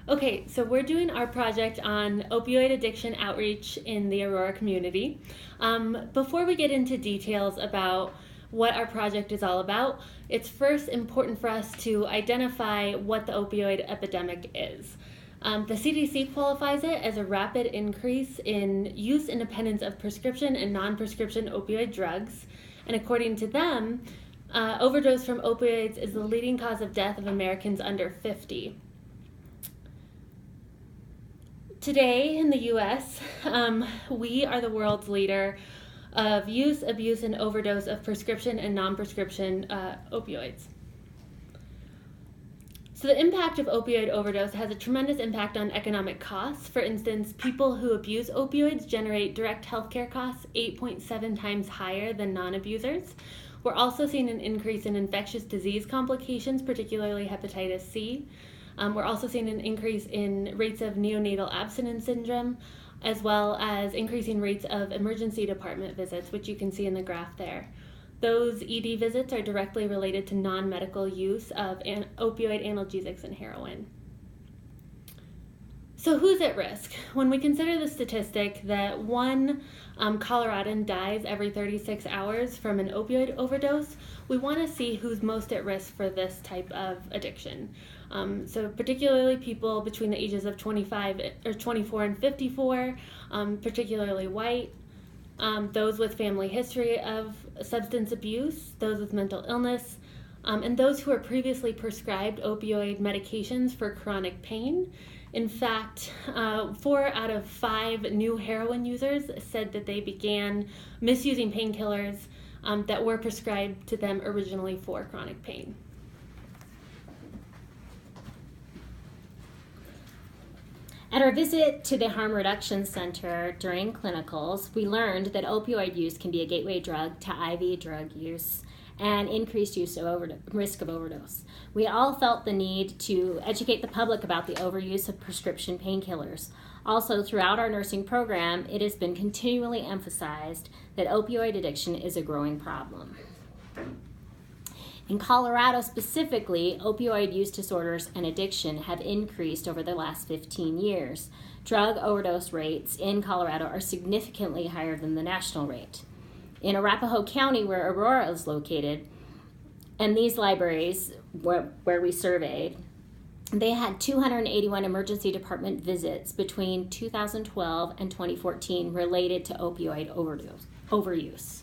Okay, so we're doing our project on opioid addiction outreach in the Aurora community. Before we get into details about what our project is all about, it's first important for us to identify what the opioid epidemic is. The CDC qualifies it as a rapid increase in use independence of prescription and non-prescription opioid drugs. And according to them, overdose from opioids is the leading cause of death of Americans under 50. Today in the U.S., we are the world's leader of use, abuse, and overdose of prescription and non-prescription opioids. So the impact of opioid overdose has a tremendous impact on economic costs. For instance, people who abuse opioids generate direct healthcare costs 8.7 times higher than non-abusers. We're also seeing an increase in infectious disease complications, particularly hepatitis C. We're also seeing an increase in rates of neonatal abstinence syndrome, as well as increasing rates of emergency department visits, which you can see in the graph there. Those ED visits are directly related to non-medical use of opioid analgesics and heroin. So who's at risk? When we consider the statistic that one Coloradan dies every 36 hours from an opioid overdose, we want to see who's most at risk for this type of addiction. So particularly people between the ages of 24 and 54, particularly white, those with family history of substance abuse, those with mental illness, and those who are previously prescribed opioid medications for chronic pain. In fact, 4 out of 5 new heroin users said that they began misusing painkillers that were prescribed to them originally for chronic pain. At our visit to the Harm Reduction Center during clinicals, we learned that opioid use can be a gateway drug to IV drug use and increased use of risk of overdose. We all felt the need to educate the public about the overuse of prescription painkillers. Also, throughout our nursing program, it has been continually emphasized that opioid addiction is a growing problem. In Colorado specifically, opioid use disorders and addiction have increased over the last 15 years. Drug overdose rates in Colorado are significantly higher than the national rate. In Arapahoe County, where Aurora is located, and these libraries where we surveyed, they had 281 emergency department visits between 2012 and 2014 related to opioid overuse.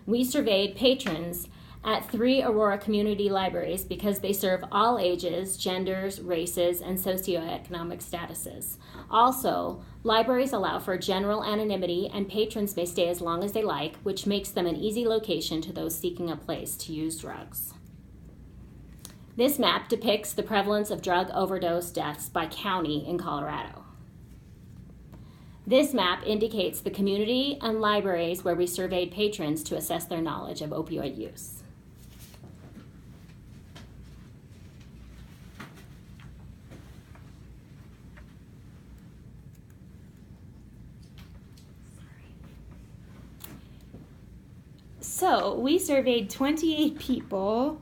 We surveyed patrons at 3 Aurora community libraries because they serve all ages, genders, races, and socioeconomic statuses. Also, libraries allow for general anonymity and patrons may stay as long as they like, which makes them an easy location to those seeking a place to use drugs. This map depicts the prevalence of drug overdose deaths by county in Colorado. This map indicates the community and libraries where we surveyed patrons to assess their knowledge of opioid use. So we surveyed 28 people,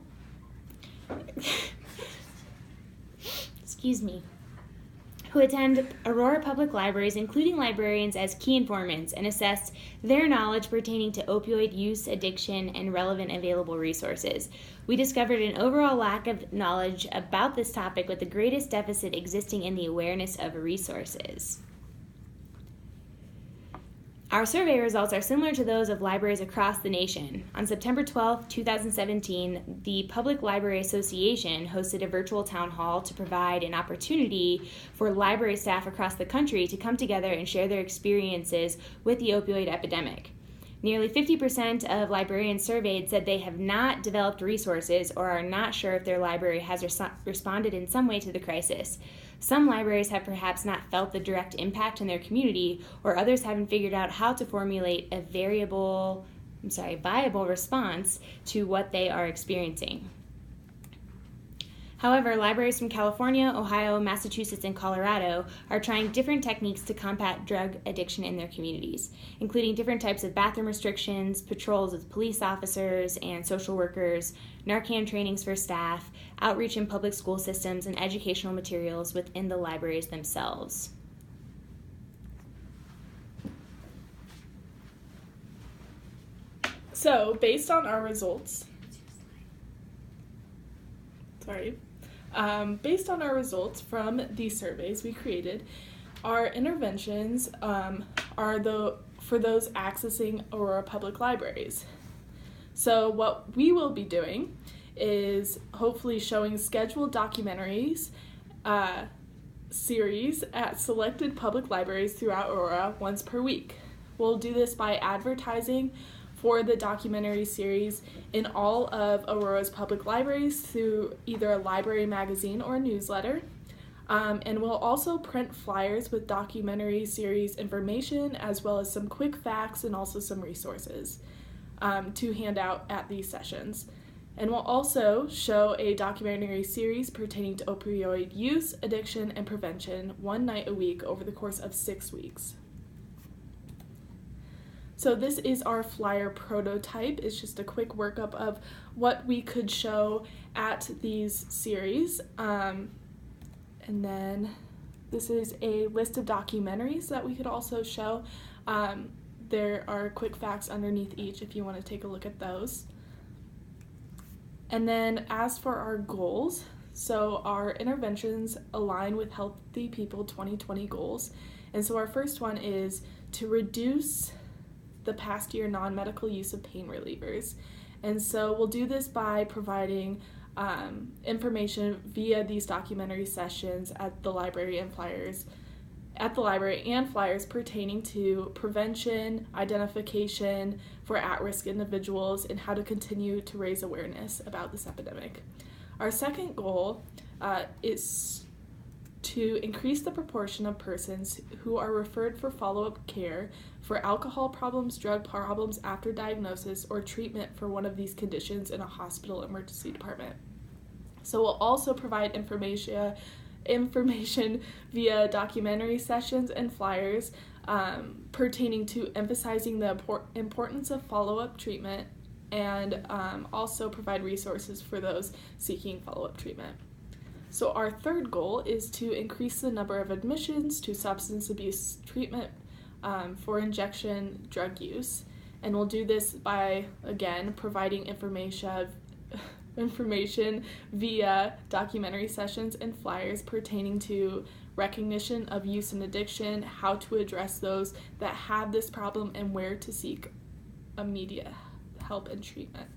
who attend Aurora Public Libraries, including librarians as key informants, and assessed their knowledge pertaining to opioid use, addiction, and relevant available resources. We discovered an overall lack of knowledge about this topic, with the greatest deficit existing in the awareness of resources. Our survey results are similar to those of libraries across the nation. On September 12, 2017, the Public Library Association hosted a virtual town hall to provide an opportunity for library staff across the country to come together and share their experiences with the opioid epidemic. Nearly 50% of librarians surveyed said they have not developed resources or are not sure if their library has responded in some way to the crisis. Some libraries have perhaps not felt the direct impact in their community, or others haven't figured out how to formulate a viable response to what they are experiencing. However, libraries from California, Ohio, Massachusetts, and Colorado are trying different techniques to combat drug addiction in their communities, including different types of bathroom restrictions, patrols with police officers and social workers, Narcan trainings for staff, outreach in public school systems, and educational materials within the libraries themselves. So, based on our results, from these surveys we created, our interventions are for those accessing Aurora Public Libraries. So what we will be doing is hopefully showing scheduled documentaries series at selected public libraries throughout Aurora once per week. We'll do this by advertising for the documentary series in all of Aurora's public libraries through either a library magazine or a newsletter. And we'll also print flyers with documentary series information as well as some quick facts and also some resources to hand out at these sessions. And we'll also show a documentary series pertaining to opioid use, addiction, and prevention one night a week over the course of 6 weeks. So this is our flyer prototype. It's just a quick workup of what we could show at these series. And then this is a list of documentaries that we could also show. There are quick facts underneath each if you want to take a look at those. And then as for our goals, so our interventions align with Healthy People 2020 goals. And so our first one is to reduce the past year non-medical use of pain relievers. And so we'll do this by providing information via these documentary sessions at the library and flyers pertaining to prevention, identification for at-risk individuals, and how to continue to raise awareness about this epidemic. Our second goal is to increase the proportion of persons who are referred for follow-up care for alcohol problems, drug problems after diagnosis, or treatment for one of these conditions in a hospital emergency department. So we'll also provide information via documentary sessions and flyers pertaining to emphasizing the importance of follow-up treatment and also provide resources for those seeking follow-up treatment. So our third goal is to increase the number of admissions to substance abuse treatment for injection drug use. And we'll do this by, again, providing information via documentary sessions and flyers pertaining to recognition of use and addiction, how to address those that have this problem, and where to seek immediate help and treatment.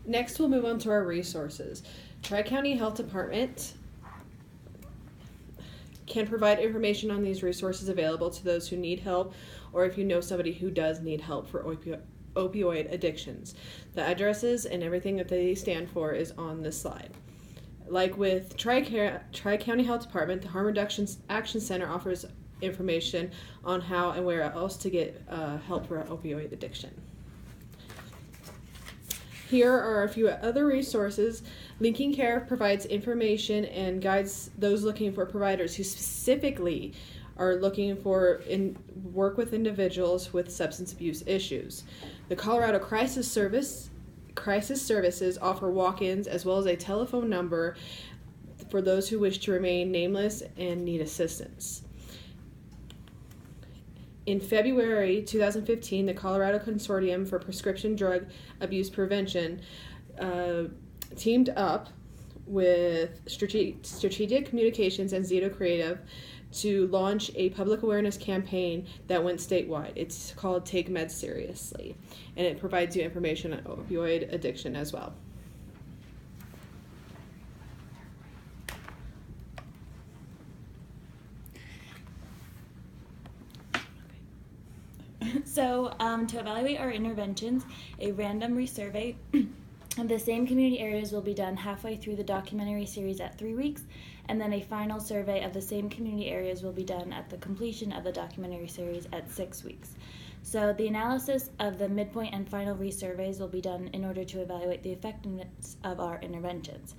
Next, we'll move on to our resources. Tri-County Health Department can provide information on these resources available to those who need help, or if you know somebody who does need help for opioid addictions. The addresses and everything that they stand for is on this slide. Like with Tri-County Health Department, the Harm Reduction Action Center offers information on how and where else to get help for opioid addiction. Here are a few other resources. Linking Care provides information and guides those looking for providers who specifically are looking for work with individuals with substance abuse issues. The Colorado Crisis Services offer walk-ins as well as a telephone number for those who wish to remain nameless and need assistance. In February 2015, the Colorado Consortium for Prescription Drug Abuse Prevention teamed up with Strategic Communications and Zito Creative to launch a public awareness campaign that went statewide. It's called Take Meds Seriously, and it provides you information on opioid addiction as well. So to evaluate our interventions, a random resurvey of the same community areas will be done halfway through the documentary series at 3 weeks, and then a final survey of the same community areas will be done at the completion of the documentary series at 6 weeks. So the analysis of the midpoint and final resurveys will be done in order to evaluate the effectiveness of our interventions.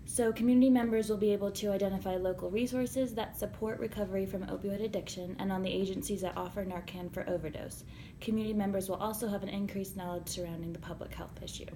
So community members will be able to identify local resources that support recovery from opioid addiction and on the agencies that offer Narcan for overdose. Community members will also have an increased knowledge surrounding the public health issue.